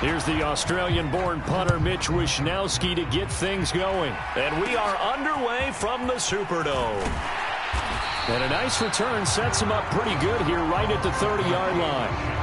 Here's the Australian-born punter Mitch Wishnowsky to get things going. And we are underway from the Superdome. And a nice return sets him up pretty good here right at the 30-yard line.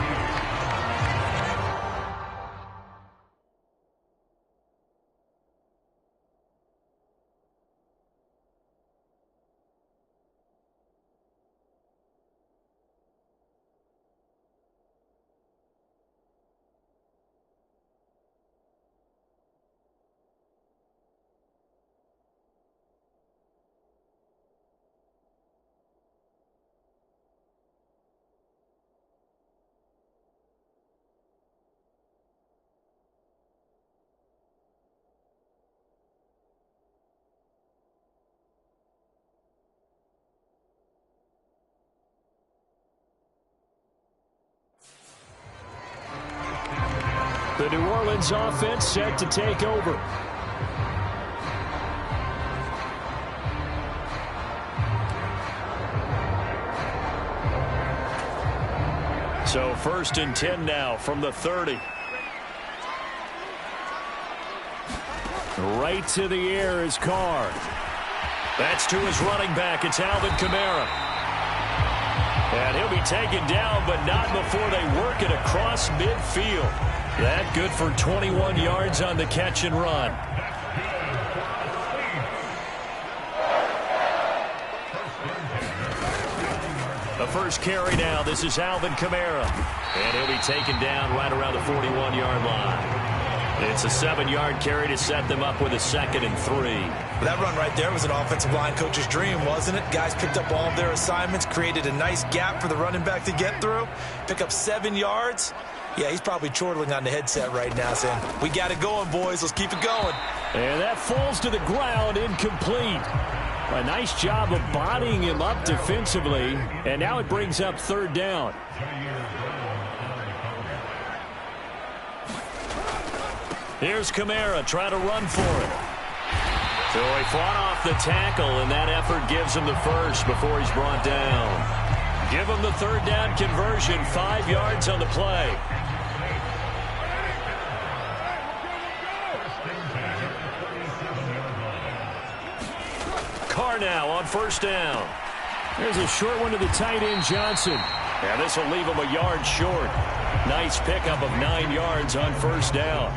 The New Orleans offense set to take over. So 1st and 10 now from the 30. Right to the air is Carr. That's to his running back. It's Alvin Kamara. And he'll be taken down, but not before they work it across midfield. That good for 21 yards on the catch and run. The first carry now. This is Alvin Kamara. And he'll be taken down right around the 41-yard line. It's a 7-yard carry to set them up with a 2nd and 3. That run right there was an offensive line coach's dream, wasn't it? Guys picked up all of their assignments, created a nice gap for the running back to get through, pick up 7 yards. Yeah, he's probably chortling on the headset right now saying, we got it going, boys. Let's keep it going. And that falls to the ground, incomplete. A nice job of bodying him up defensively. And now it brings up 3rd down. Here's Kamara trying to run for it. So he fought off the tackle, and that effort gives him the first before he's brought down. Give him the 3rd down conversion, 5 yards on the play. Carr now on 1st down. There's a short one to the tight end, Johnson. And this will leave him a yard short. Nice pickup of 9 yards on 1st down.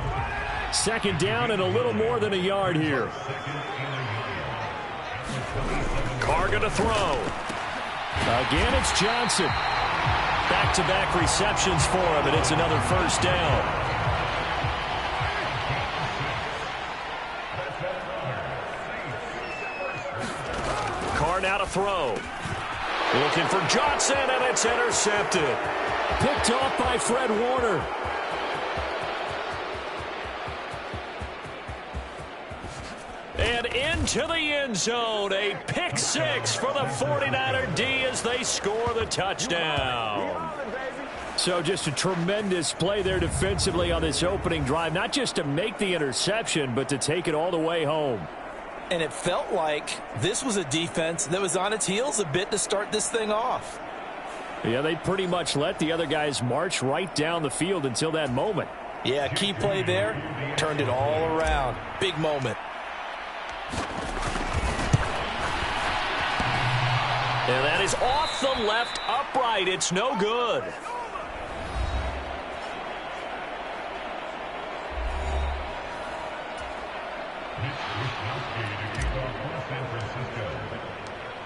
2nd down and a little more than a yard here. Carr going to throw. Again, it's Johnson. Back-to-back receptions for him, and it's another 1st down. Carr now to throw. Looking for Johnson, and it's intercepted. Picked off by Fred Warner. And into the end zone. A pick 6 for the 49er D as they score the touchdown. So just a tremendous play there defensively on this opening drive. Not just to make the interception, but to take it all the way home. And it felt like this was a defense that was on its heels a bit to start this thing off. Yeah, they pretty much let the other guys march right down the field until that moment. Yeah, key play there. Turned it all around. Big moment. And that is off the left upright. It's no good.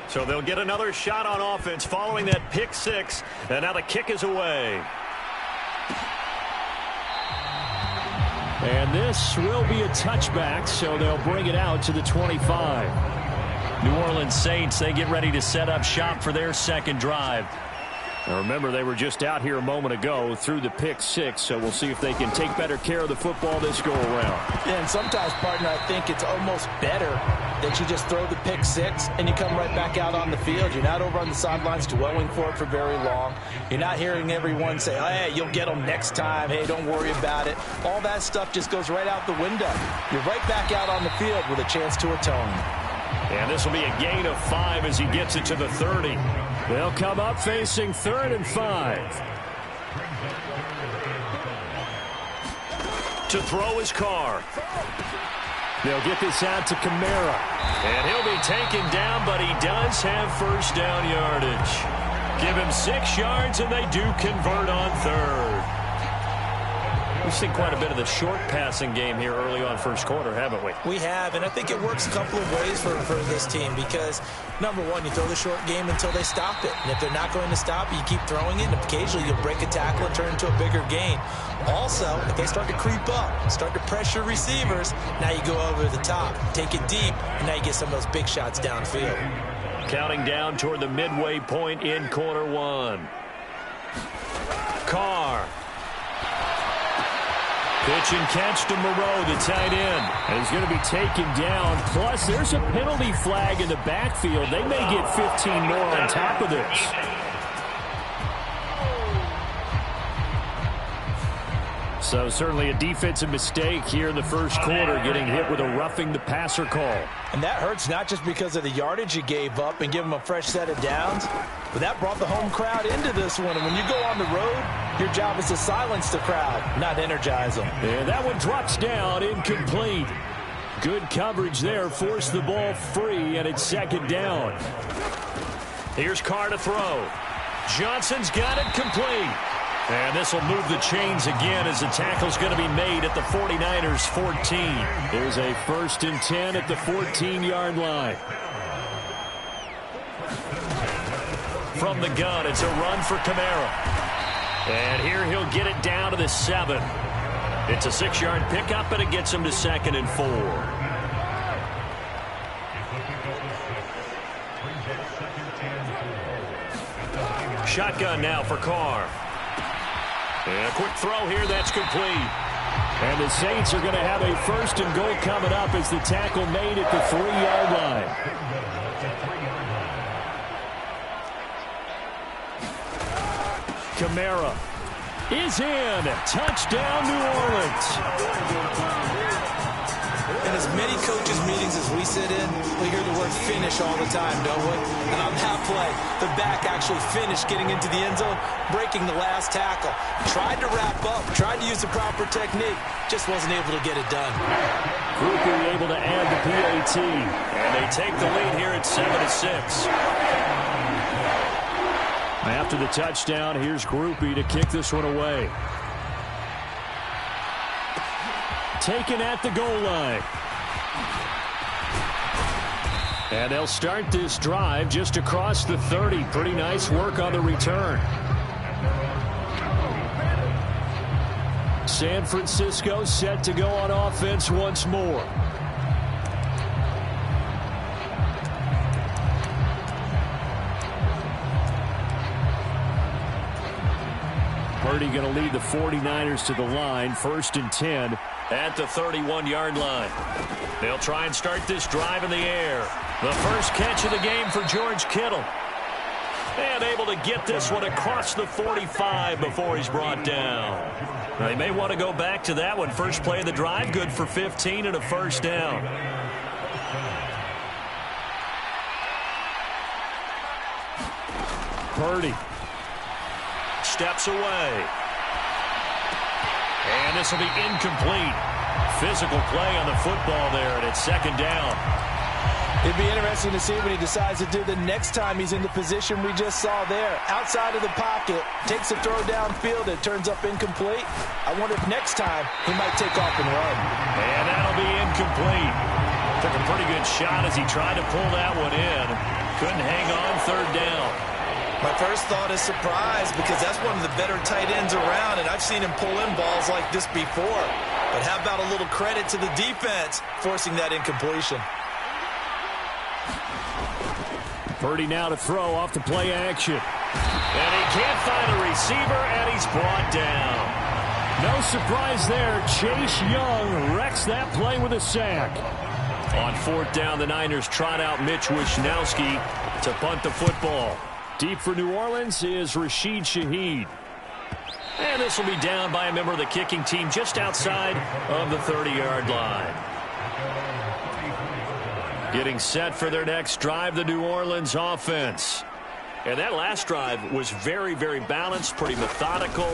So they'll get another shot on offense following that pick 6. And now the kick is away. And this will be a touchback, so they'll bring it out to the 25. New Orleans Saints, they get ready to set up shop for their 2nd drive. Now remember, they were just out here a moment ago through the pick 6, so we'll see if they can take better care of the football this go-around. Yeah, and sometimes, partner, I think it's almost better that you just throw the pick 6 and you come right back out on the field. You're not over on the sidelines dwelling for it for very long. You're not hearing everyone say, hey, you'll get them next time. Hey, don't worry about it. All that stuff just goes right out the window. You're right back out on the field with a chance to atone. And this will be a gain of 5 as he gets it to the 30. They'll come up facing 3rd and 5. To throw his car. They'll get this out to Kamara. And he'll be taken down, but he does have first down yardage. Give him 6 yards, and they do convert on third. We've seen quite a bit of the short passing game here early on first quarter, haven't we? We have, and I think it works a couple of ways for this team because, number one, you throw the short game until they stop it. And if they're not going to stop it, you keep throwing it, and occasionally you'll break a tackle and turn into a bigger gain. Also, if they start to creep up, start to pressure receivers, now you go over the top, take it deep, and now you get some of those big shots downfield. Counting down toward the midway point in quarter one. Carr. Pitch and catch to Moreau, the tight end. And he's going to be taken down. Plus, there's a penalty flag in the backfield. They may get 15 more on top of this. So certainly a defensive mistake here in the first quarter, getting hit with a roughing the passer call. And that hurts not just because of the yardage you gave up and give them a fresh set of downs, but that brought the home crowd into this one. And when you go on the road, your job is to silence the crowd, not energize them. And that one drops down, incomplete. Good coverage there, forced the ball free, and it's second down. Here's Carr to throw. Johnson's got it complete. And this will move the chains again as the tackle's going to be made at the 49ers 14. There's a 1st and 10 at the 14-yard line. From the gun, it's a run for Kamara. And here he'll get it down to the 7. It's a 6-yard pickup, and it gets him to 2nd and 4. Shotgun now for Carr. And a quick throw here, that's complete. And the Saints are going to have a 1st and goal coming up as the tackle made at the 3-yard line. Kamara is in. Touchdown, New Orleans. In as many coaches' meetings as we sit in, we hear the word finish all the time, don't we? And on that play, the back actually finished getting into the end zone, breaking the last tackle. Tried to wrap up, tried to use the proper technique, just wasn't able to get it done. Groupie able to add the PAT. And they take the lead here at 7-6. After the touchdown, here's Groupie to kick this one away. Taken at the goal line. And they'll start this drive just across the 30. Pretty nice work on the return. San Francisco set to go on offense once more. Purdy going to lead the 49ers to the line. 1st and 10. At the 31-yard line. They'll try and start this drive in the air. The first catch of the game for George Kittle. And able to get this one across the 45 before he's brought down. Now, they may want to go back to that one. First play of the drive, good for 15 and a 1st down. Purdy steps away. And this will be incomplete. Physical play on the football there, and it's 2nd down. It'd be interesting to see what he decides to do the next time he's in the position we just saw there. Outside of the pocket, takes a throw downfield, it turns up incomplete. I wonder if next time he might take off and run. And that'll be incomplete. Took a pretty good shot as he tried to pull that one in. Couldn't hang on, 3rd down. My first thought is surprise because that's one of the better tight ends around, and I've seen him pull in balls like this before. But how about a little credit to the defense forcing that incompletion? Purdy now to throw off the play action. And he can't find a receiver, and he's brought down. No surprise there. Chase Young wrecks that play with a sack. On 4th down, the Niners trot out Mitch Wishnowski to punt the football. Deep for New Orleans is Rashid Shaheed. And this will be down by a member of the kicking team just outside of the 30-yard line. Getting set for their next drive, the New Orleans offense. And that last drive was very, very balanced, pretty methodical.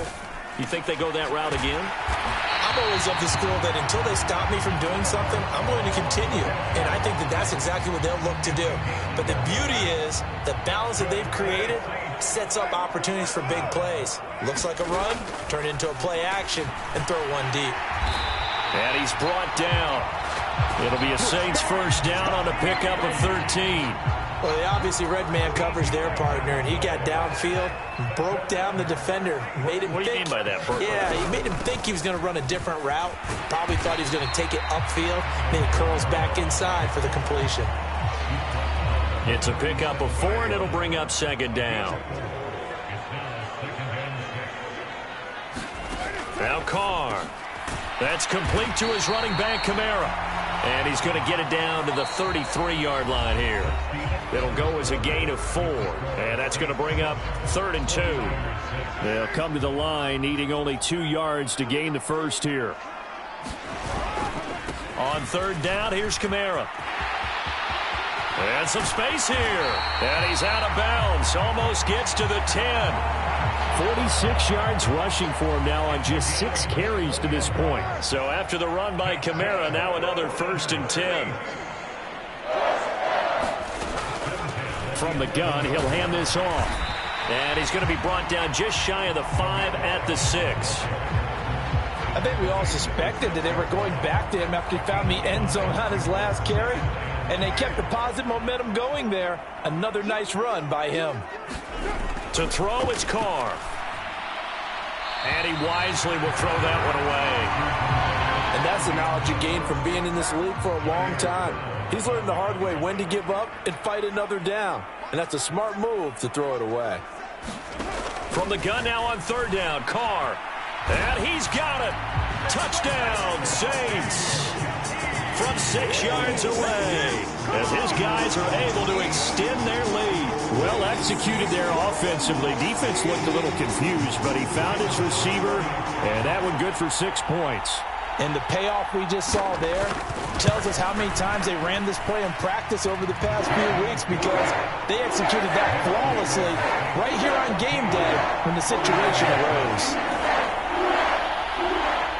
You think they go that route again? I I'm always of the school that until they stop me from doing something, I'm going to continue. And I think that that's exactly what they'll look to do. But the beauty is the balance that they've created sets up opportunities for big plays. Looks like a run, turn into a play action, and throw one deep. And he's brought down. It'll be a Saints first down on a pickup of 13. Well, they obviously red man covers their partner, and he got downfield and broke down the defender. Made him what do you mean by that, Burke? Yeah, he made him think he was going to run a different route. Probably thought he was going to take it upfield. Then he curls back inside for the completion. It's a pickup of 4, and it'll bring up second down. Now Carr. That's complete to his running back, Kamara. And he's going to get it down to the 33-yard line here. It'll go as a gain of 4. And that's going to bring up 3rd and 2. They'll come to the line needing only 2 yards to gain the first here. On 3rd down, here's Kamara. And some space here. And he's out of bounds. Almost gets to the 10. 46 yards rushing for him now on just 6 carries to this point. So after the run by Kamara, now another 1st and 10. From the gun, he'll hand this off. And he's going to be brought down just shy of the 5 at the 6. I think we all suspected that they were going back to him after he found the end zone on his last carry. And they kept the positive momentum going there. Another nice run by him. To throw, it's Carr. And he wisely will throw that one away. And that's the knowledge you gain from being in this league for a long time. He's learned the hard way when to give up and fight another down. And that's a smart move to throw it away. From the gun now on 3rd down, Carr. And he's got it. Touchdown, Saints. From 6 yards away, as his guys are able to extend their lead. Well executed there offensively. Defense looked a little confused, but he found his receiver, and that one good for 6 points. And the payoff we just saw there tells us how many times they ran this play in practice over the past few weeks, because they executed that flawlessly right here on game day when the situation arose.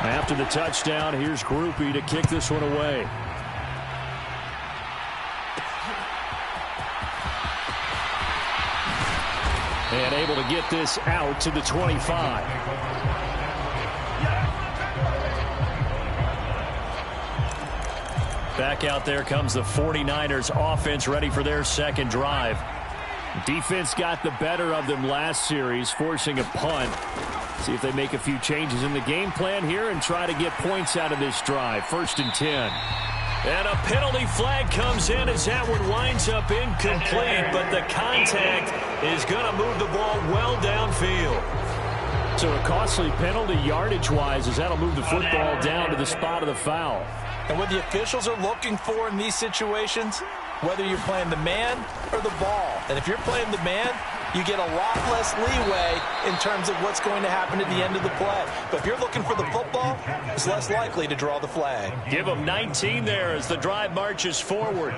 After the touchdown, here's Groupie to kick this one away. And able to get this out to the 25. Back out there comes the 49ers offense, ready for their second drive. Defense got the better of them last series, forcing a punt. See if they make a few changes in the game plan here and try to get points out of this drive. 1st and 10. And a penalty flag comes in as that one winds up incomplete, but the contact is going to move the ball well downfield. So a costly penalty yardage-wise, as that'll move the football down to the spot of the foul. And what the officials are looking for in these situations, whether you're playing the man or the ball. And if you're playing the man, you get a lot less leeway in terms of what's going to happen at the end of the play. But if you're looking for the football, it's less likely to draw the flag. Give them 19 there as the drive marches forward.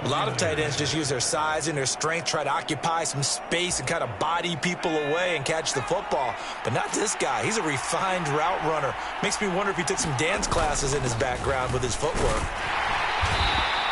A lot of tight ends just use their size and their strength, try to occupy some space and kind of body people away and catch the football. But not this guy. He's a refined route runner. Makes me wonder if he took some dance classes in his background with his footwork.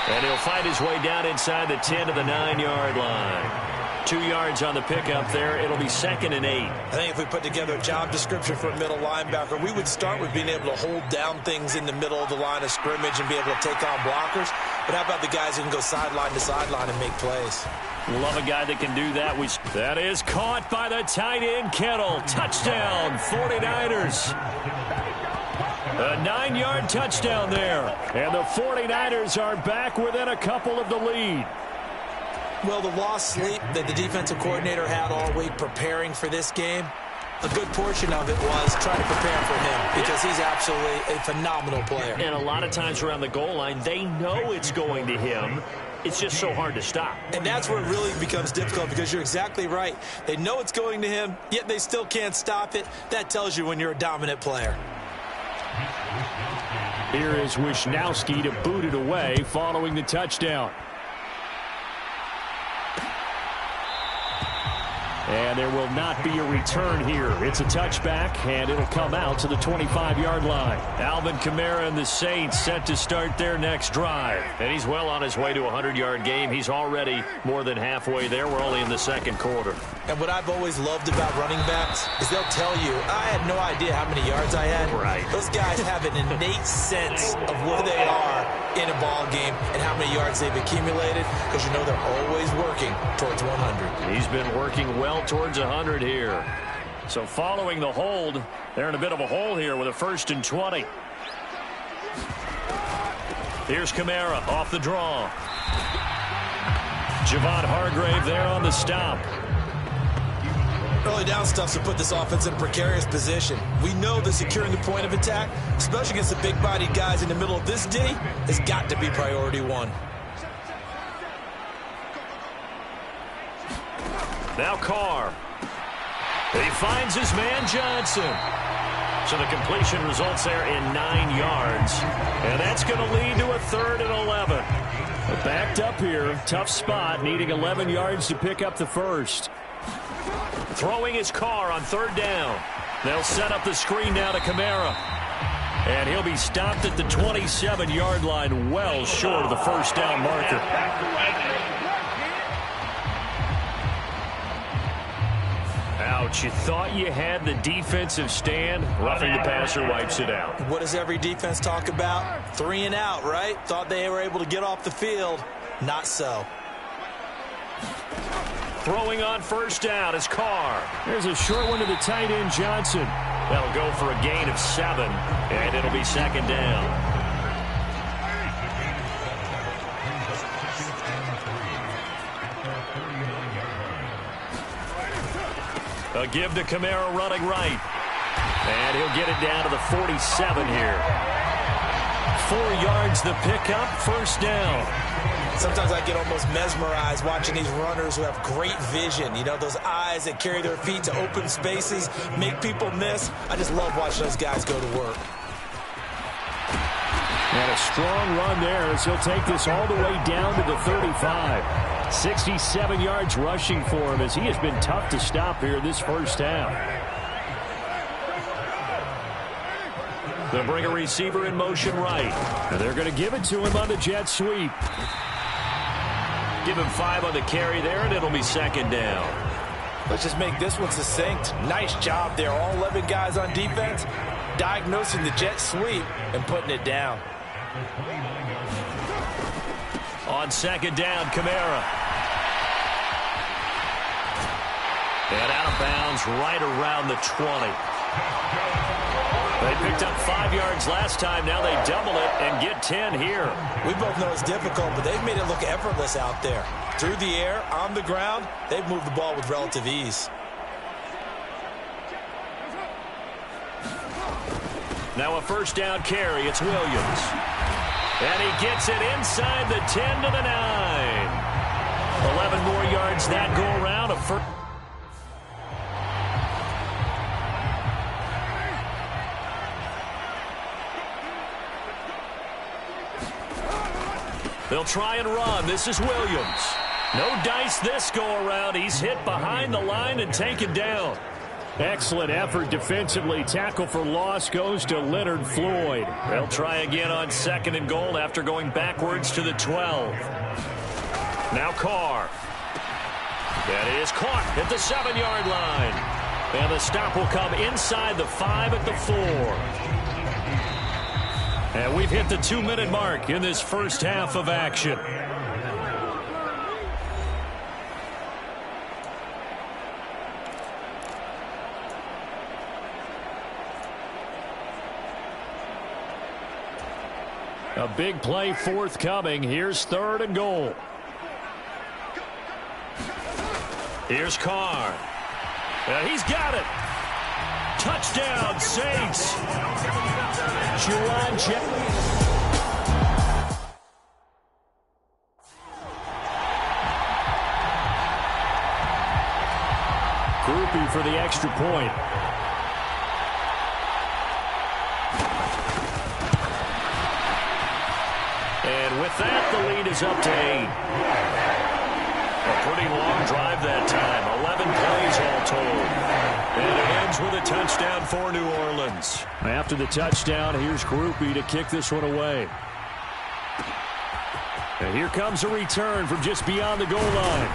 And he'll find his way down inside the 10 to the 9-yard line. 2 yards on the pickup there. It'll be 2nd and 8. I think if we put together a job description for a middle linebacker, we would start with being able to hold down things in the middle of the line of scrimmage and be able to take on blockers. But how about the guys who can go sideline to sideline and make plays? Love a guy that can do that. That is caught by the tight end, Kittle. Touchdown, 49ers. A 9-yard touchdown there. And the 49ers are back within a couple of the lead. Well, the lost sleep that the defensive coordinator had all week preparing for this game, a good portion of it was trying to prepare for him because he's absolutely a phenomenal player. And a lot of times around the goal line, they know it's going to him. It's just so hard to stop. And that's where it really becomes difficult because you're exactly right. They know it's going to him, yet they still can't stop it. That tells you when you're a dominant player. Here is Wisnowski to boot it away following the touchdown. And there will not be a return here. It's a touchback, and it'll come out to the 25-yard line. Alvin Kamara and the Saints set to start their next drive. And he's well on his way to a 100-yard game. He's already more than halfway there. We're only in the second quarter. And what I've always loved about running backs is they'll tell you, I had no idea how many yards I had. Right. Those guys have an innate sense of where they are in a ball game and how many yards they've accumulated, because you know they're always working towards 100. He's been working well towards 100 here. So following the hold, they're in a bit of a hole here with a 1st and 20. Here's Kamara off the draw. Javon Hargrave there on the stop. Early down stuff's to put this offense in a precarious position. We know that securing the point of attack, especially against the big-bodied guys in the middle of this D, has got to be priority one. Now Carr. He finds his man Johnson. So the completion results there in 9 yards. And that's going to lead to a 3rd and 11. Backed up here. Tough spot. Needing 11 yards to pick up the first. Throwing his Carr on 3rd down. They'll set up the screen now to Kamara. And he'll be stopped at the 27-yard line, well short of the 1st down marker. Ouch, you thought you had the defensive stand. Roughing the passer wipes it out. What does every defense talk about? 3 and out, right? Thought they were able to get off the field. Not so. Throwing on 1st down is Carr. There's a short one to the tight end, Johnson. That'll go for a gain of 7, and it'll be 2nd down. A give to Kamara running right. And he'll get it down to the 47 here. 4 yards the pickup, 1st down. Sometimes I get almost mesmerized watching these runners who have great vision. You know, those eyes that carry their feet to open spaces, make people miss. I just love watching those guys go to work. And a strong run there as he'll take this all the way down to the 35. 67 yards rushing for him as he has been tough to stop here this 1st half. They'll bring a receiver in motion right. And they're going to give it to him on the jet sweep. Give him 5 on the carry there, and it'll be 2nd down. Let's just make this one succinct. Nice job there. All 11 guys on defense diagnosing the jet sweep and putting it down. On 2nd down, Kamara. And out of bounds right around the 20. They picked up 5 yards last time. Now they double it and get 10 here. We both know it's difficult, but they've made it look effortless out there. Through the air, on the ground, they've moved the ball with relative ease. Now a 1st down carry. It's Williams. And he gets it inside the 10 to the 9. 11 more yards that go around. A first. They'll try and run. This is Williams. No dice this go around. He's hit behind the line and taken down. Excellent effort defensively. Tackle for loss goes to Leonard Floyd. They'll try again on 2nd and goal after going backwards to the 12. Now Carr. That is caught at the 7-yard line. And the stop will come inside the 5 at the 4. And we've hit the 2-minute mark in this 1st half of action. A big play forthcoming. Here's 3rd and goal. Here's Carr. He's got it. Touchdown, Saints. Juwan Groupie for the extra point. And with that, the lead is up to 8. A pretty long drive that time. 11 plays all told. And it ends with a touchdown for New Orleans. After the touchdown, here's Groupie to kick this one away. And here comes a return from just beyond the goal line.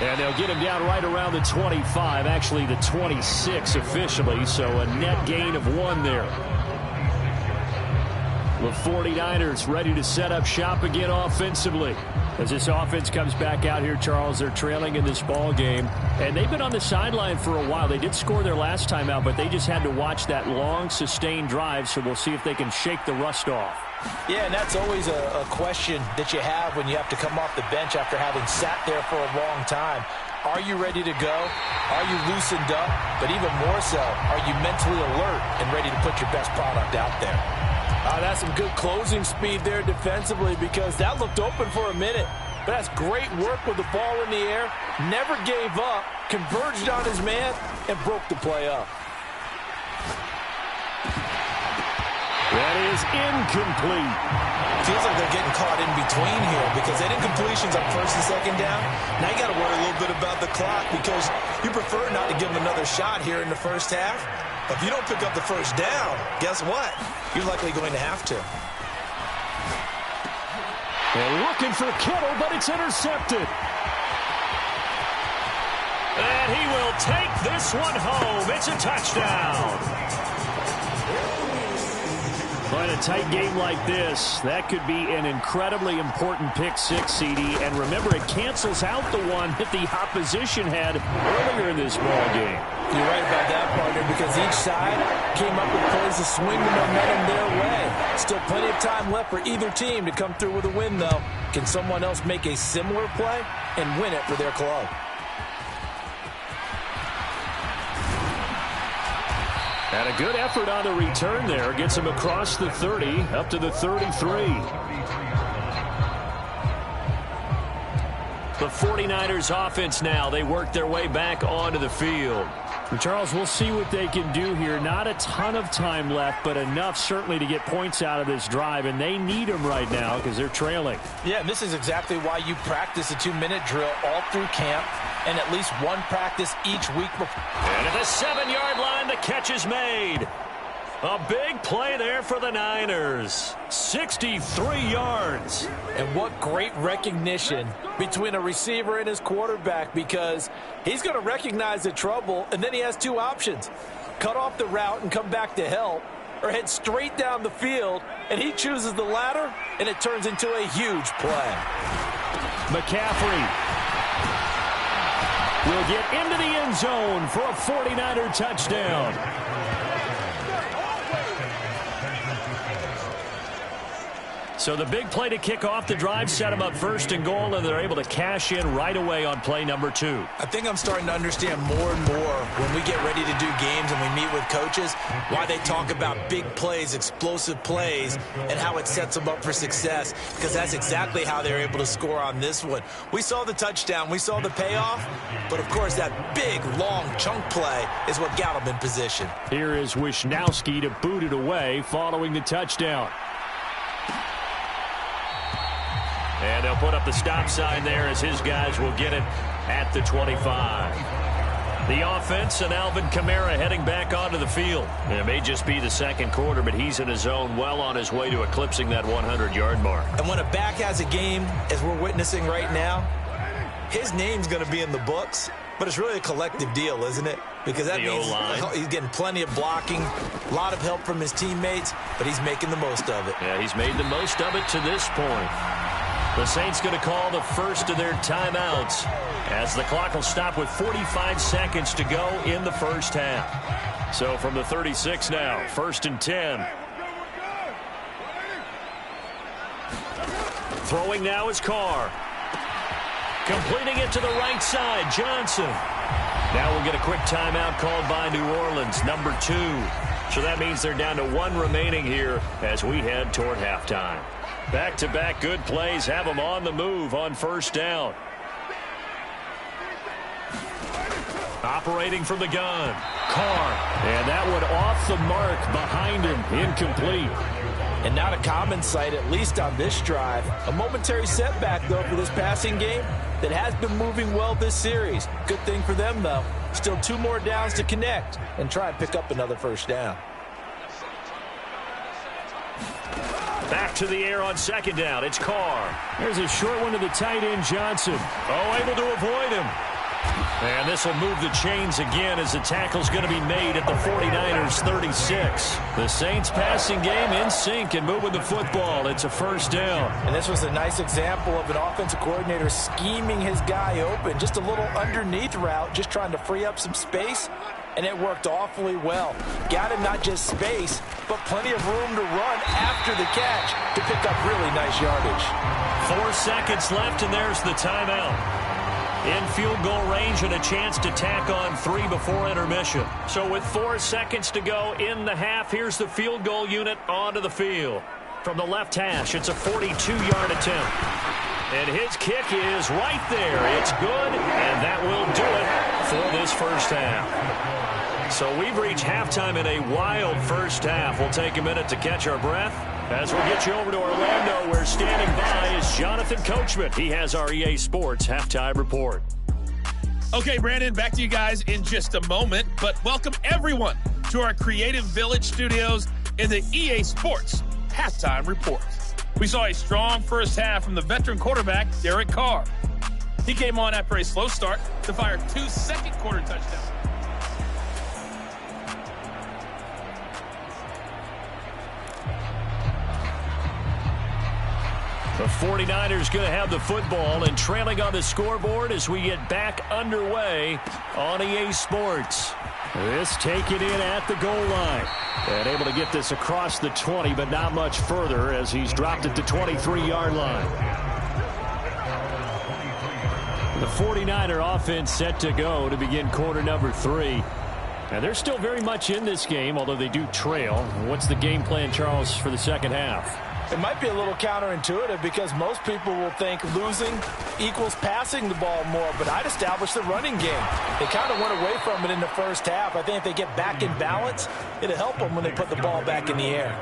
And they'll get him down right around the 25, actually the 26 officially, so a net gain of 1 there. The 49ers ready to set up shop again offensively. As this offense comes back out here, Charles, they're trailing in this ball game. And they've been on the sideline for a while. They did score their last time out, but they just had to watch that long, sustained drive, so we'll see if they can shake the rust off. Yeah, and that's always a question that you have when you have to come off the bench after having sat there for a long time. Are you ready to go? Are you loosened up? But even more so, are you mentally alert and ready to put your best product out there? That's some good closing speed there defensively, because that looked open for a minute. But that's great work with the ball in the air. Never gave up, converged on his man, and broke the play up. That is incomplete. Feels like they're getting caught in between here, because that incompletion's on first and second down. Now you got to worry a little bit about the clock, because you prefer not to give them another shot here in the first half. But if you don't pick up the first down, guess what? You're likely going to have to. They're looking for Kittle, but it's intercepted. And he will take this one home. It's a touchdown. But a tight game like this, that could be an incredibly important pick six, CD. And remember, it cancels out the one that the opposition had earlier in this ball game. You're right about that, partner, because each side came up with plays to swing the momentum their way. Still plenty of time left for either team to come through with a win, though. Can someone else make a similar play and win it for their club? And a good effort on the return there. Gets him across the 30, up to the 33. The 49ers offense now. They work their way back onto the field. And Charles, we'll see what they can do here. Not a ton of time left, but enough certainly to get points out of this drive. And they need them right now because they're trailing. Yeah, and this is exactly why you practice a 2-minute drill all through camp and at least one practice each week. And at the 7-yard line, the catch is made. A big play there for the Niners. 63 yards. And what great recognition between a receiver and his quarterback, because he's going to recognize the trouble, and then he has two options. Cut off the route and come back to help, or head straight down the field, and he chooses the latter, and it turns into a huge play. McCaffrey will get into the end zone for a 49er touchdown. So the big play to kick off the drive set them up first and goal, and they're able to cash in right away on play number 2. I think I'm starting to understand more and more when we get ready to do games and we meet with coaches why they talk about big plays, explosive plays, and how it sets them up for success, because that's exactly how they're able to score on this one. We saw the touchdown, we saw the payoff, but of course that big, long chunk play is what got them in position. Here is Wisnowski to boot it away following the touchdown. And they'll put up the stop sign there as his guys will get it at the 25. The offense and Alvin Kamara heading back onto the field. And it may just be the second quarter, but he's in his zone, well on his way to eclipsing that 100-yard mark. And when a back has a game, as we're witnessing right now, his name's going to be in the books, but it's really a collective deal, isn't it? Because that means he's getting plenty of blocking, a lot of help from his teammates, but he's making the most of it. Yeah, he's made the most of it to this point. The Saints going to call the first of their timeouts as the clock will stop with 45 seconds to go in the first half. So from the 36 now, 1st and 10. Throwing now is Carr. Completing it to the right side, Johnson. Now we'll get a quick timeout called by New Orleans, number 2. So that means they're down to 1 remaining here as we head toward halftime. Back-to-back good plays have them on the move on first down. Operating from the gun, Carr. And that one off the mark behind him, incomplete. And not a common sight, at least on this drive. A momentary setback, though, for this passing game. that has been moving well this series. Good thing for them, though. Still 2 more downs to connect and try and pick up another first down. Back to the air on second down. It's Carr. There's a short one to the tight end, Johnson. Oh, able to avoid him. And this will move the chains again as the tackle's going to be made at the 49ers 36. The Saints passing game in sync and moving the football. It's a first down. And this was a nice example of an offensive coordinator scheming his guy open. Just a little underneath route, just trying to free up some space. And it worked awfully well. Got him not just space, but plenty of room to run after the catch to pick up really nice yardage. 4 seconds left, and there's the timeout. In field goal range and a chance to tack on 3 before intermission. So with 4 seconds to go in the half, here's the field goal unit onto the field. From the left hash, it's a 42-yard attempt. And his kick is right there. It's good, and that will do it for this first half. So we've reached halftime in a wild first half. We'll take a minute to catch our breath as we'll get you over to Orlando, where standing by is Jonathan Coachman. He has our EA Sports halftime report. Okay, Brandon, back to you guys in just a moment. But welcome everyone to our Creative Village studios in the EA Sports halftime report. We saw a strong first half from the veteran quarterback, Derek Carr. He came on after a slow start to fire 2 second-quarter touchdowns. The 49ers going to have the football and trailing on the scoreboard as we get back underway on EA Sports. This taken in at the goal line. And able to get this across the 20, but not much further as he's dropped it to 23-yard line. The 49er offense set to go to begin quarter number 3. And they're still very much in this game, although they do trail. What's the game plan, Charles, for the second half? It might be a little counterintuitive because most people will think losing equals passing the ball more, but I'd establish the running game. They kind of went away from it in the first half. I think if they get back in balance, it'll help them when they put the ball back in the air.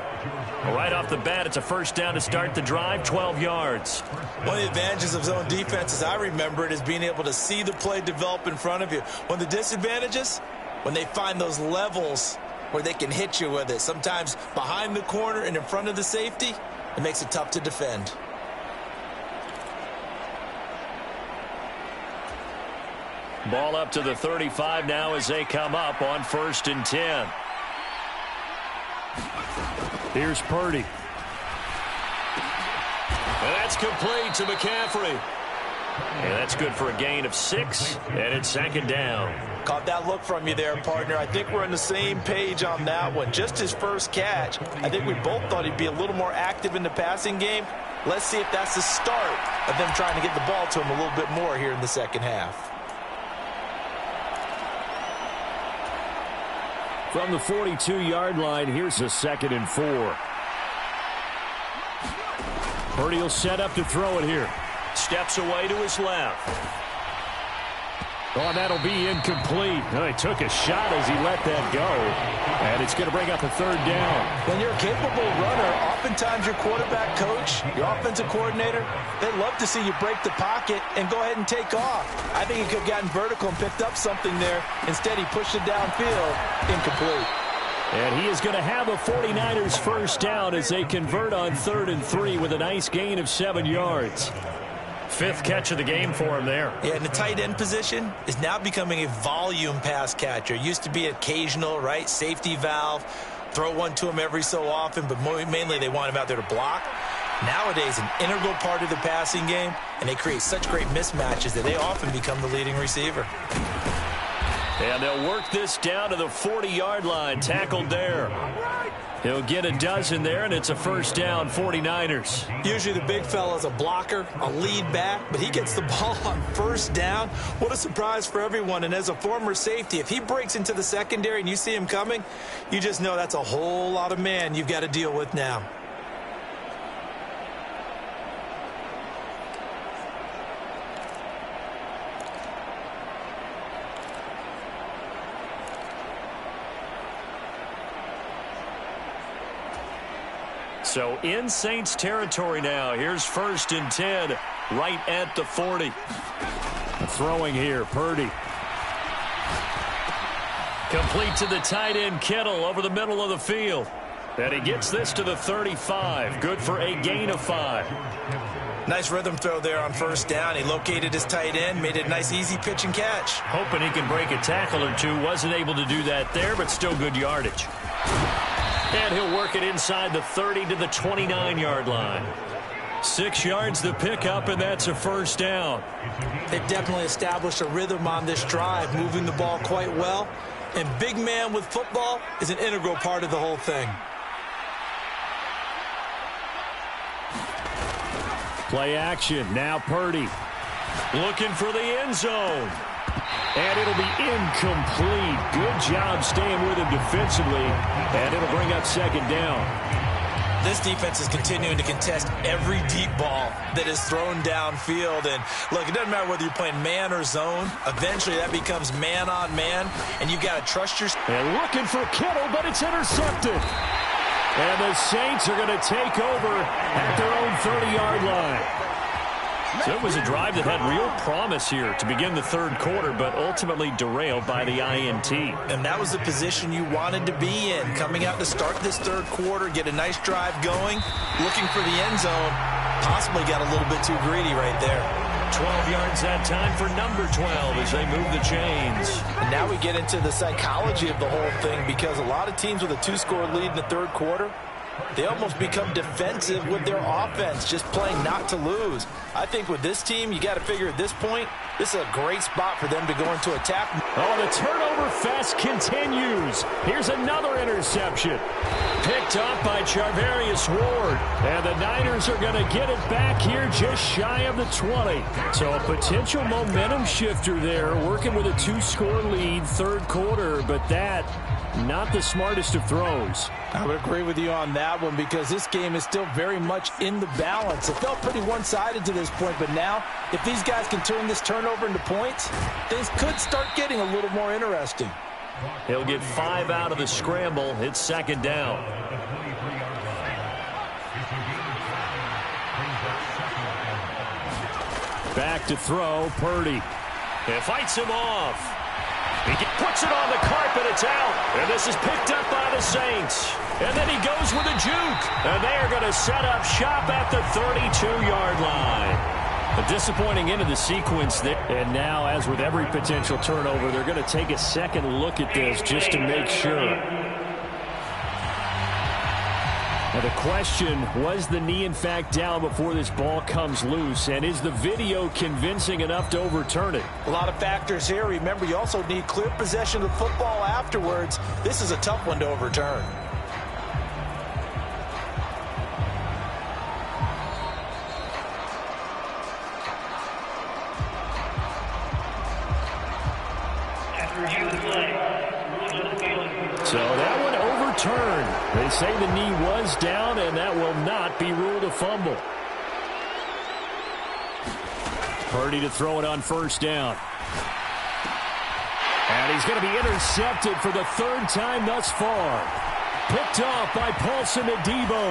Right off the bat, it's a first down to start the drive, 12 yards. One of the advantages of zone defense, as I remember it, is being able to see the play develop in front of you. One of the disadvantages, when they find those levels where they can hit you with it, sometimes behind the corner and in front of the safety, it makes it tough to defend. Ball up to the 35 now as they come up on 1st and 10. Here's Purdy. And that's complete to McCaffrey. And that's good for a gain of 6, and it's second down. Caught that look from you there, partner. I think we're on the same page on that one. Just his first catch. I think we both thought he'd be a little more active in the passing game. Let's see if that's the start of them trying to get the ball to him a little bit more here in the second half. From the 42-yard line, here's a 2nd and 4. Purdy will set up to throw it here. Steps away to his left. Oh, that'll be incomplete. Oh, he took a shot as he let that go. And it's going to bring up a 3rd down. When you're a capable runner, oftentimes your quarterback coach, your offensive coordinator, they love to see you break the pocket and go ahead and take off. I think he could have gotten vertical and picked up something there. Instead, he pushed it downfield. Incomplete. And he is going to have a 49ers first down as they convert on 3rd and 3 with a nice gain of 7 yards. 5th catch of the game for him there. Yeah, and the tight end position is now becoming a volume pass catcher. Used to be occasional, right? Safety valve. Throw one to him every so often, but mainly they want him out there to block. Nowadays, an integral part of the passing game, and they create such great mismatches that they often become the leading receiver. And they'll work this down to the 40-yard line. Tackled there. He'll get a dozen there, and it's a first down, 49ers. Usually the big fella's a blocker, a lead back, but he gets the ball on first down. What a surprise for everyone. And as a former safety, if he breaks into the secondary and you see him coming, you just know that's a whole lot of man you've got to deal with now. So in Saints territory now. Here's 1st and 10 right at the 40. Throwing here, Purdy. Complete to the tight end, Kittle, over the middle of the field. And he gets this to the 35. Good for a gain of 5. Nice rhythm throw there on first down. He located his tight end, made it a nice, easy pitch and catch. Hoping he can break a tackle or two. Wasn't able to do that there, but still good yardage. And he'll work it inside the 30 to the 29-yard line. 6 yards the pickup, and that's a first down. They've definitely established a rhythm on this drive, moving the ball quite well. And big man with football is an integral part of the whole thing. Play action. Now Purdy. Looking for the end zone. And it'll be incomplete. Good job staying with him defensively. And it'll bring up second down. This defense is continuing to contest every deep ball that is thrown downfield. And look, it doesn't matter whether you're playing man or zone. Eventually that becomes man on man, and you've got to trust your... And looking for Kittle, but it's intercepted. And the Saints are going to take over at their own 30-yard line. So it was a drive that had real promise here to begin the third quarter, but ultimately derailed by the INT. And that was the position you wanted to be in, coming out to start this third quarter, get a nice drive going, looking for the end zone. Possibly got a little bit too greedy right there. 12 yards that time for number 12 as they move the chains. And now we get into the psychology of the whole thing, because a lot of teams with a 2-score lead in the third quarter, they almost become defensive with their offense, just playing not to lose. I think with this team, you got to figure at this point, this is a great spot for them to go into attack. Oh, the turnover fest continues. Here's another interception. Picked up by Charvarius Ward. And the Niners are going to get it back here just shy of the 20. So a potential momentum shifter there, working with a 2-score lead, third quarter, but that, not the smartest of throws. I would agree with you on that one, because this game is still very much in the balance. It felt pretty one-sided to this point, but now if these guys can turn this turnover into points, things could start getting a little more interesting. He'll get 5 out of the scramble. It's second down. Back to throw, Purdy. It fights him off. He puts it on the carpet, it's out. And this is picked up by the Saints. And then he goes with a juke. And they are going to set up shop at the 32-yard line. A disappointing end of the sequence there. And now, as with every potential turnover, they're going to take a second look at this just to make sure. Now the question, was the knee in fact down before this ball comes loose? And is the video convincing enough to overturn it? A lot of factors here. Remember, you also need clear possession of the football afterwards. This is a tough one to overturn. So that one overturned. They say the knee was down, and that will not be ruled a fumble. Purdy to throw it on first down. And he's going to be intercepted for the third time thus far. Picked off by Paulson Adebo.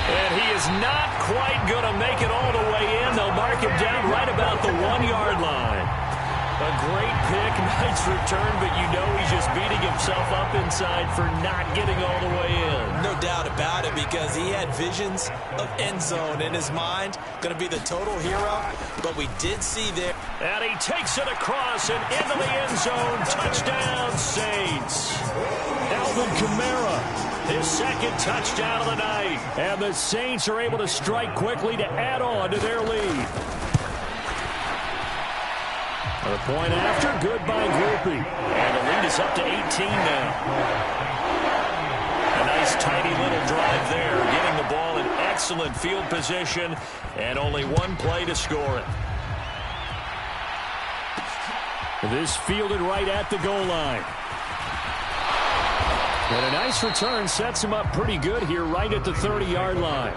And he is not quite going to make it all the way in. They'll mark him down right about the 1-yard line. A great pick, nice return, but you know he's just beating himself up inside for not getting all the way in. No doubt about it, because he had visions of end zone in his mind. Going to be the total hero, but we did see there. And he takes it across and into the end zone. Touchdown, Saints. Alvin Kamara, his second touchdown of the night. And the Saints are able to strike quickly to add on to their lead. The point after, good by Groupie. And the lead is up to 18 now. A nice, tidy little drive there, getting the ball in excellent field position, and only one play to score it. This fielded right at the goal line. And a nice return sets him up pretty good here right at the 30-yard line.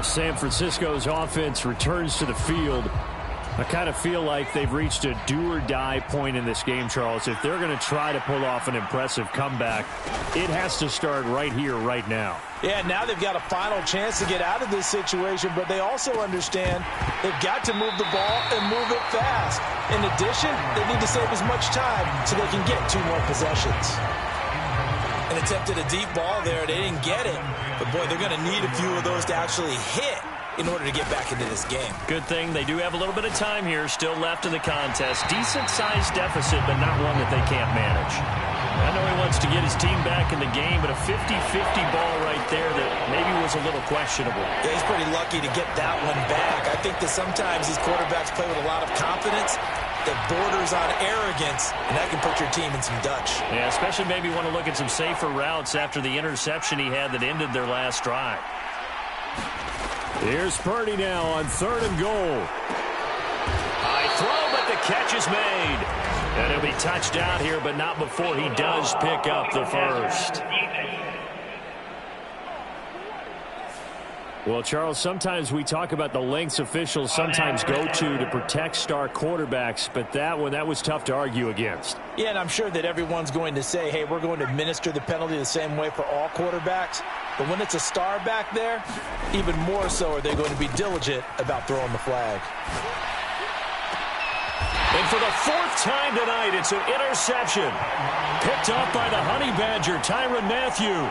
San Francisco's offense returns to the field. I kind of feel like they've reached a do-or-die point in this game, Charles. If they're going to try to pull off an impressive comeback, it has to start right here, right now. Yeah, now they've got a final chance to get out of this situation, but they also understand they've got to move the ball and move it fast. In addition, they need to save as much time so they can get 2 more possessions. An attempt at a deep ball there. They didn't get it. But, boy, they're going to need a few of those to actually hit in order to get back into this game. Good thing they do have a little bit of time here still left in the contest. Decent-sized deficit, but not one that they can't manage. I know he wants to get his team back in the game, but a 50-50 ball right there that maybe was a little questionable. Yeah, he's pretty lucky to get that one back. I think that sometimes these quarterbacks play with a lot of confidence that borders on arrogance, and that can put your team in some Dutch. Yeah, especially maybe want to look at some safer routes after the interception he had that ended their last drive. Here's Purdy now on 3rd and goal. High throw, but the catch is made. And he'll be touched out here, but not before he does pick up the first. Well, Charles, sometimes we talk about the lengths officials sometimes go to protect star quarterbacks, but that was tough to argue against. Yeah, and I'm sure that everyone's going to say, hey, we're going to administer the penalty the same way for all quarterbacks. But when it's a star back there, even more so are they going to be diligent about throwing the flag. And for the 4th time tonight, it's an interception. Picked up by the Honey Badger, Tyrann Mathieu.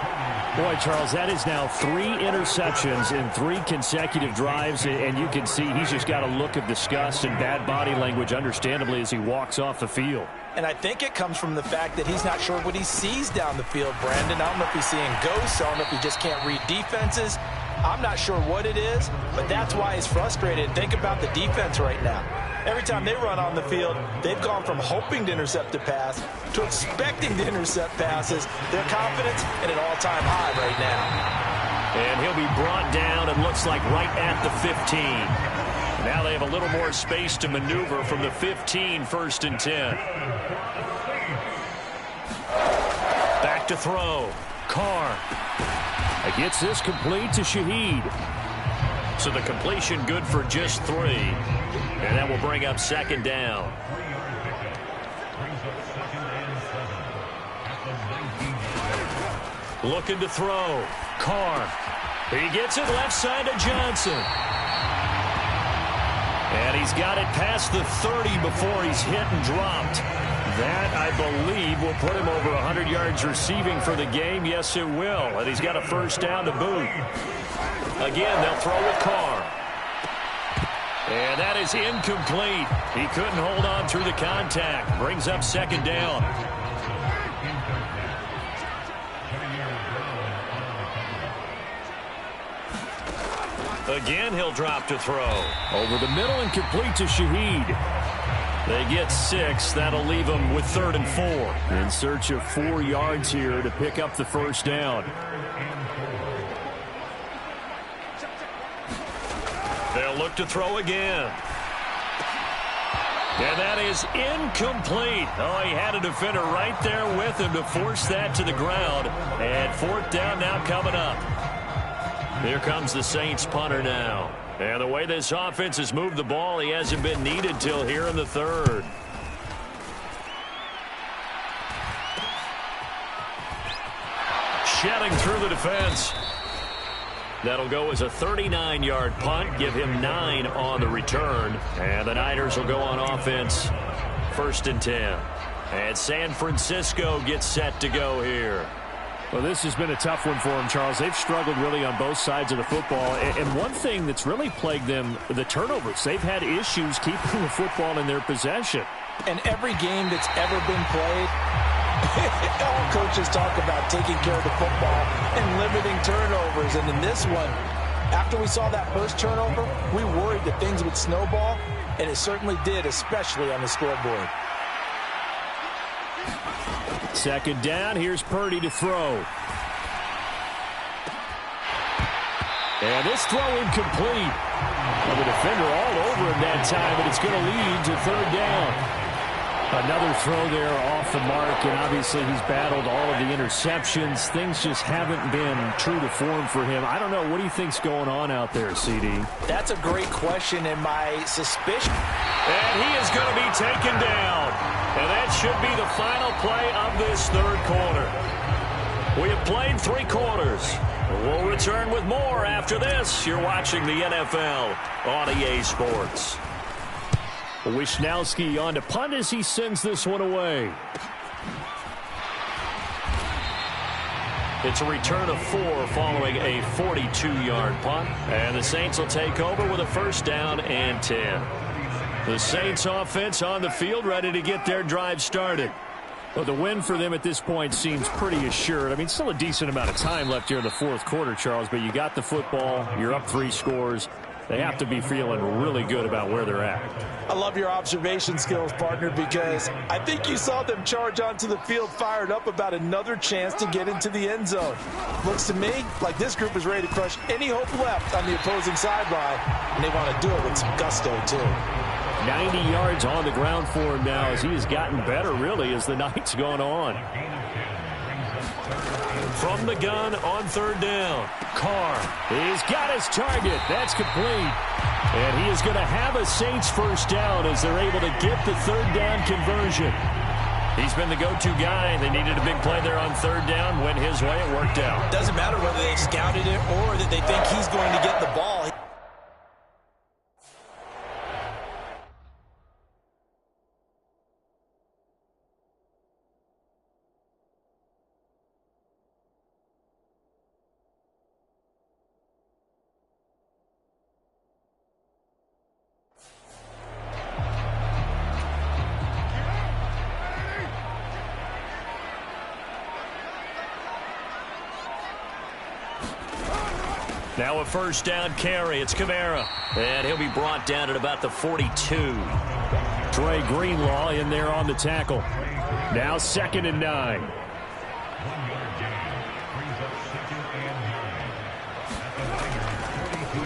Boy, Charles, that is now 3 interceptions in 3 consecutive drives, and you can see he's just got a look of disgust and bad body language, understandably, as he walks off the field. And I think it comes from the fact that he's not sure what he sees down the field, Brandon. I don't know if he's seeing ghosts. I don't know if he just can't read defenses. I'm not sure what it is, but that's why he's frustrated. Think about the defense right now. Every time they run on the field, they've gone from hoping to intercept a pass to expecting to intercept passes. Their confidence at an all-time high right now. And he'll be brought down, and looks like right at the 15. Now they have a little more space to maneuver from the 15, 1st and 10. Back to throw. Carr. Gets this complete to Shaheed. So the completion good for just 3. And that will bring up 2nd down. Looking to throw. Carr. He gets it left side to Johnson. And he's got it past the 30 before he's hit and dropped. That, I believe, will put him over 100 yards receiving for the game. Yes, it will. And he's got a 1st down to boot. Again, they'll throw with Carr. And that is incomplete. He couldn't hold on through the contact. Brings up 2nd down. Again, he'll drop to throw. Over the middle and complete to Shaheed. They get 6. That'll leave them with 3rd and 4. In search of 4 yards here to pick up the 1st down. They'll look to throw again. And that is incomplete. Oh, he had a defender right there with him to force that to the ground. And 4th down now coming up. Here comes the Saints punter now. And the way this offense has moved the ball, he hasn't been needed till here in the 3rd. Shedding through the defense. That'll go as a 39-yard punt, give him 9 on the return. And the Niners will go on offense, 1st and 10. And San Francisco gets set to go here. Well, this has been a tough one for them, Charles. They've struggled really on both sides of the football. And one thing that's really plagued them, the turnovers. They've had issues keeping the football in their possession. And every game that's ever been played, all coaches talk about taking care of the football and limiting turnovers. And in this one, after we saw that first turnover, we worried that things would snowball, and it certainly did, especially on the scoreboard. 2nd down. Here's Purdy to throw. And this throw incomplete. Well, the defender all over him that time, but it's going to lead to 3rd down. Another throw there off the mark, and obviously he's battled all of the interceptions. Things just haven't been true to form for him. I don't know. What do you think's going on out there, CD? That's a great question, and my suspicion And he is going to be taken down. And that should be the final play of this third quarter. We have played 3 quarters. We'll return with more after this. You're watching the NFL on EA Sports. Wisnowski on to punt as he sends this one away. It's a return of 4 following a 42-yard punt. And the Saints will take over with a first down and 10. The Saints offense on the field ready to get their drive started. Well, the win for them at this point seems pretty assured. I mean, still a decent amount of time left here in the fourth quarter, Charles, but you got the football. You're up 3 scores. They have to be feeling really good about where they're at. I love your observation skills, partner, because I think you saw them charge onto the field fired up about another chance to get into the end zone. Looks to me like this group is ready to crush any hope left on the opposing sideline, and they want to do it with some gusto, too. 90 yards on the ground for him now as he has gotten better, really, as the night's gone on. From the gun on third down, Carr, he's got his target. That's complete. And he is going to have a Saints first down as they're able to get the third down conversion. He's been the go-to guy. They needed a big play there on third down. Went his way. It worked out. Doesn't matter whether they scouted it or that they think he's going to get the ball. Now a first down carry. It's Kamara. And he'll be brought down at about the 42. Dre Greenlaw in there on the tackle. Now 2nd and 9.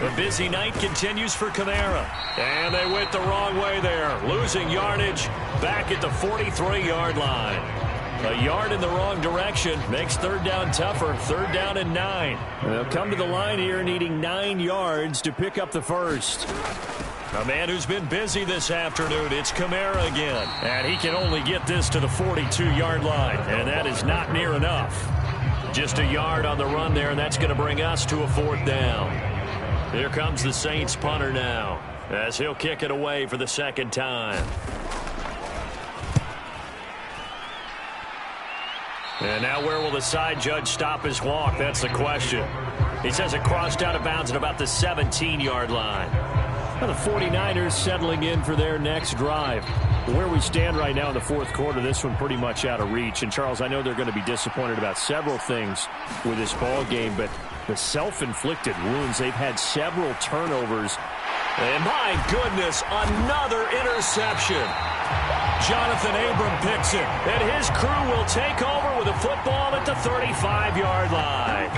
The busy night continues for Kamara. And they went the wrong way there. Losing yardage back at the 43-yard line. A yard in the wrong direction makes third down tougher. 3rd down and 9. They'll come to the line here needing 9 yards to pick up the first. A man who's been busy this afternoon. It's Kamara again. And he can only get this to the 42-yard line. And that is not near enough. Just a yard on the run there, and that's going to bring us to a 4th down. Here comes the Saints punter now as he'll kick it away for the 2nd time. And now where will the side judge stop his walk? That's the question. He says it crossed out of bounds at about the 17-yard line. Well, the 49ers settling in for their next drive. Where we stand right now in the fourth quarter, this one pretty much out of reach. And, Charles, I know they're going to be disappointed about several things with this ball game, but the self-inflicted wounds, they've had several turnovers. And, my goodness, another interception. Jonathan Abram picks it, and his crew will take over with a football at the 35-yard line.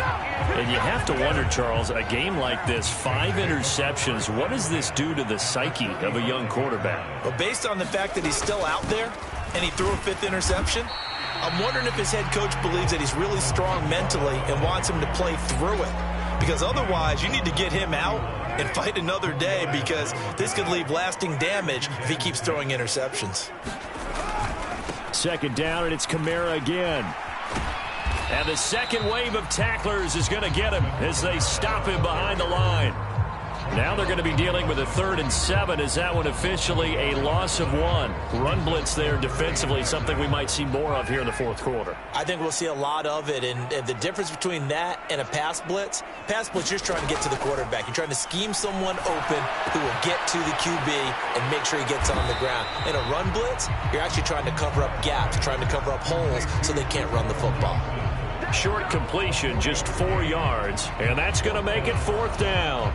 And you have to wonder, Charles, a game like this, 5 interceptions, what does this do to the psyche of a young quarterback? Well, based on the fact that he's still out there and he threw a 5th interception, I'm wondering if his head coach believes that he's really strong mentally and wants him to play through it. Because otherwise, you need to get him out and fight another day, because this could leave lasting damage if he keeps throwing interceptions. 2nd down, and it's Kamara again. And the second wave of tacklers is going to get him as they stop him behind the line. Now they're going to be dealing with a 3rd and 7. Is that one officially a loss of 1? Run blitz there defensively, something we might see more of here in the fourth quarter. I think we'll see a lot of it, and the difference between that and a pass blitz, you're just trying to get to the quarterback. You're trying to scheme someone open who will get to the QB and make sure he gets on the ground. In a run blitz, you're actually trying to cover up gaps, trying to cover up holes so they can't run the football. Short completion, just 4 yards, and that's going to make it 4th down.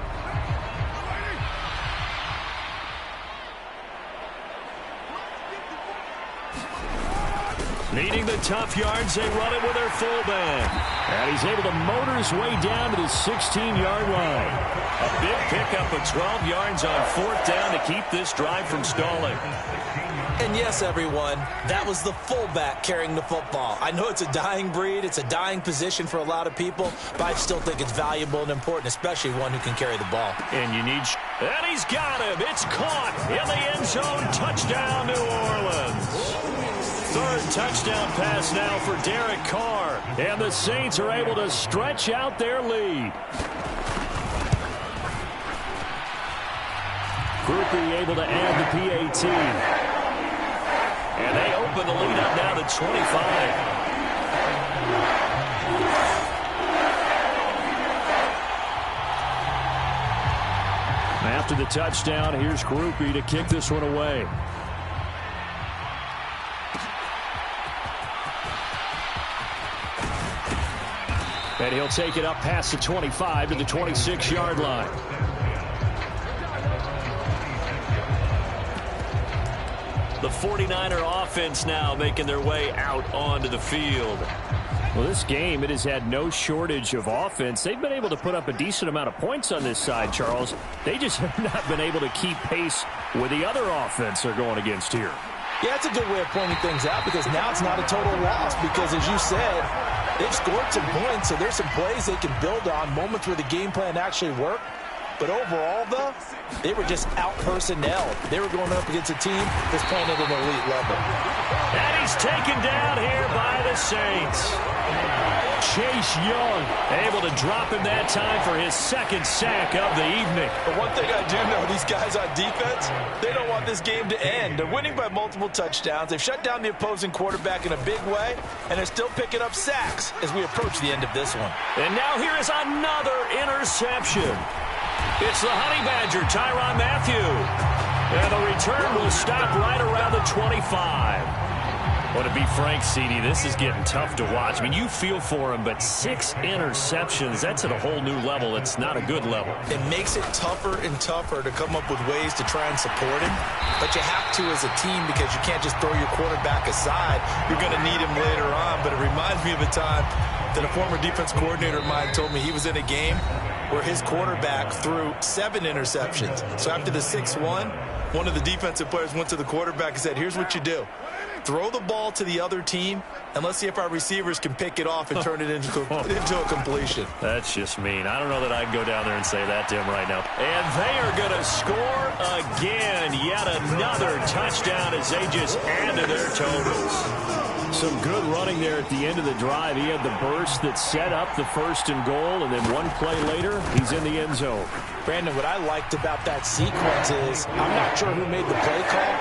Needing the tough yards, they run it with their fullback. And he's able to motor his way down to the 16-yard line. A big pickup of 12 yards on 4th down to keep this drive from stalling. And yes, everyone, that was the fullback carrying the football. I know it's a dying breed, it's a dying position for a lot of people, but I still think it's valuable and important, especially one who can carry the ball. And you need And he's got him. It's caught in the end zone. Touchdown, New Orleans. Third touchdown pass now for Derek Carr. And the Saints are able to stretch out their lead. Groupie able to add the PAT. And they open the lead up now to 25. After the touchdown, here's Groupie to kick this one away. And he'll take it up past the 25 to the 26-yard line. The 49er offense now making their way out onto the field. Well, this game, it has had no shortage of offense. They've been able to put up a decent amount of points on this side, Charles. They just have not been able to keep pace with the other offense they're going against here. Yeah, it's a good way of pointing things out because now it's not a total loss because, as you said, they've scored some points, so there's some plays they can build on, moments where the game plan actually worked. But overall, though, they were just out-personnelled. They were going up against a team that's playing at an elite level. And he's taken down here by the Saints. Chase Young able to drop him that time for his second sack of the evening. But one thing I do know, these guys on defense, they don't want this game to end. They're winning by multiple touchdowns. They've shut down the opposing quarterback in a big way, and they're still picking up sacks as we approach the end of this one. And now here is another interception. It's the Honey Badger, Tyrann Mathieu. And the return will stop right around the 25. Well, to be frank, CD, this is getting tough to watch. I mean, you feel for him, but 6 interceptions, that's at a whole new level. It's not a good level. It makes it tougher and tougher to come up with ways to try and support him. But you have to as a team because you can't just throw your quarterback aside. You're going to need him later on. But it reminds me of a time that a former defense coordinator of mine told me he was in a game where his quarterback threw 7 interceptions. So after the 6-1, one of the defensive players went to the quarterback and said, here's what you do. Throw the ball to the other team, and let's see if our receivers can pick it off and turn it into a completion. That's just mean. I don't know that I'd go down there and say that to him right now. And they are going to score again. Yet another touchdown as they just add to their totals. Some good running there at the end of the drive. He had the burst that set up the 1st and goal, and then one play later, he's in the end zone. Brandon, what I liked about that sequence is I'm not sure who made the play call,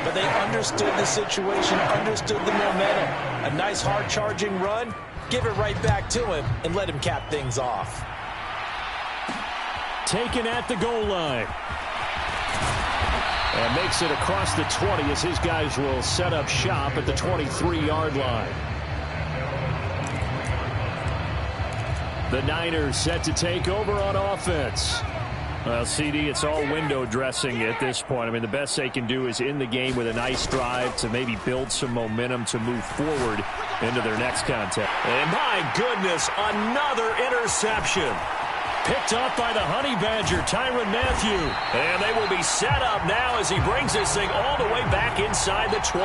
but they understood the situation, understood the momentum. A nice hard-charging run, give it right back to him, and let him cap things off. Taken at the goal line. And makes it across the 20 as his guys will set up shop at the 23-yard line. The Niners set to take over on offense. Well, CD, it's all window dressing at this point. I mean, the best they can do is in the game with a nice drive to maybe build some momentum to move forward into their next contest. And my goodness, another interception. Picked up by the Honey Badger, Tyrann Mathieu. And they will be set up now as he brings this thing all the way back inside the 20.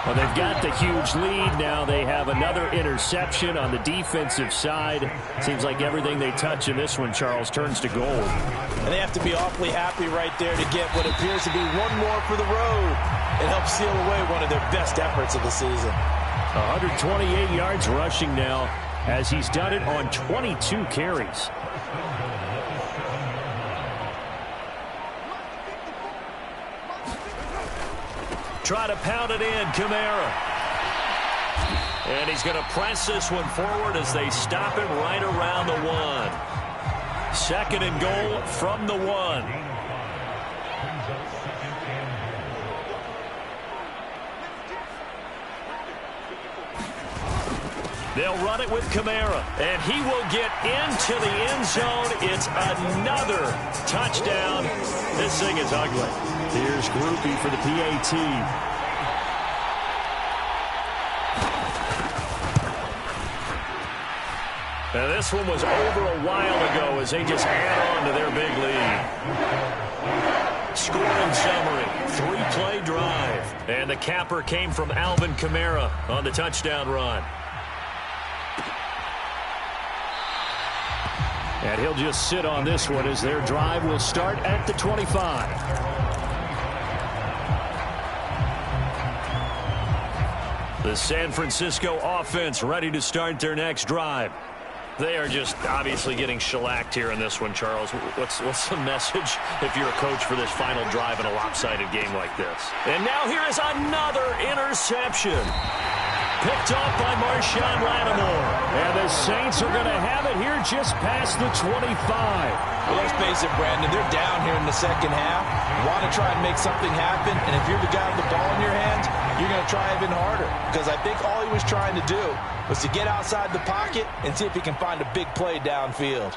Well, they've got the huge lead. Now they have another interception on the defensive side. Seems like everything they touch in this one, Charles, turns to gold. And they have to be awfully happy right there to get what appears to be one more for the road. It helps seal away one of their best efforts of the season. 128 yards rushing now as he's done it on 22 carries. Try to pound it in, Kamara. And he's going to press this one forward as they stop him right around the 1. 2nd and goal from the 1. They'll run it with Kamara, and he will get into the end zone. It's another touchdown. This thing is ugly. Here's Groupie for the PAT. And this one was over a while ago as they just add on to their big lead. Scoring summary, 3-play drive. And the capper came from Alvin Kamara on the touchdown run. And he'll just sit on this one as their drive will start at the 25. The San Francisco offense ready to start their next drive. They are just obviously getting shellacked here in this one, Charles. What's the message if you're a coach for this final drive in a lopsided game like this? And now here is another interception. Picked off by Marshawn Lattimore. And the Saints are going to have it here just past the 25. Well, let's face it, Brandon, they're down here in the second half. You want to try and make something happen, and if you're the guy with the ball in your hands, you're going to try even harder. Because I think all he was trying to do was to get outside the pocket and see if he can find a big play downfield.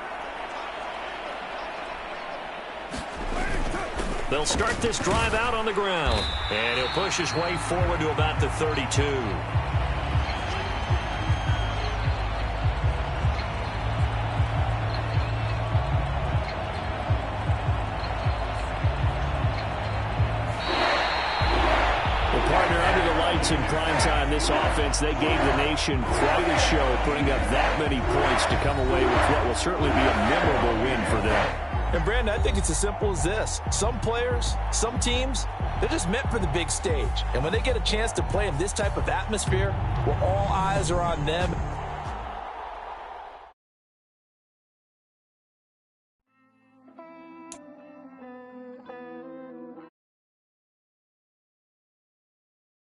They'll start this drive out on the ground. And he'll push his way forward to about the 32. In prime time, this offense, they gave the nation quite a show, putting up that many points to come away with what will certainly be a memorable win for them. And, Brandon, I think it's as simple as this. Some players, some teams, they're just meant for the big stage. And when they get a chance to play in this type of atmosphere where all eyes are on them,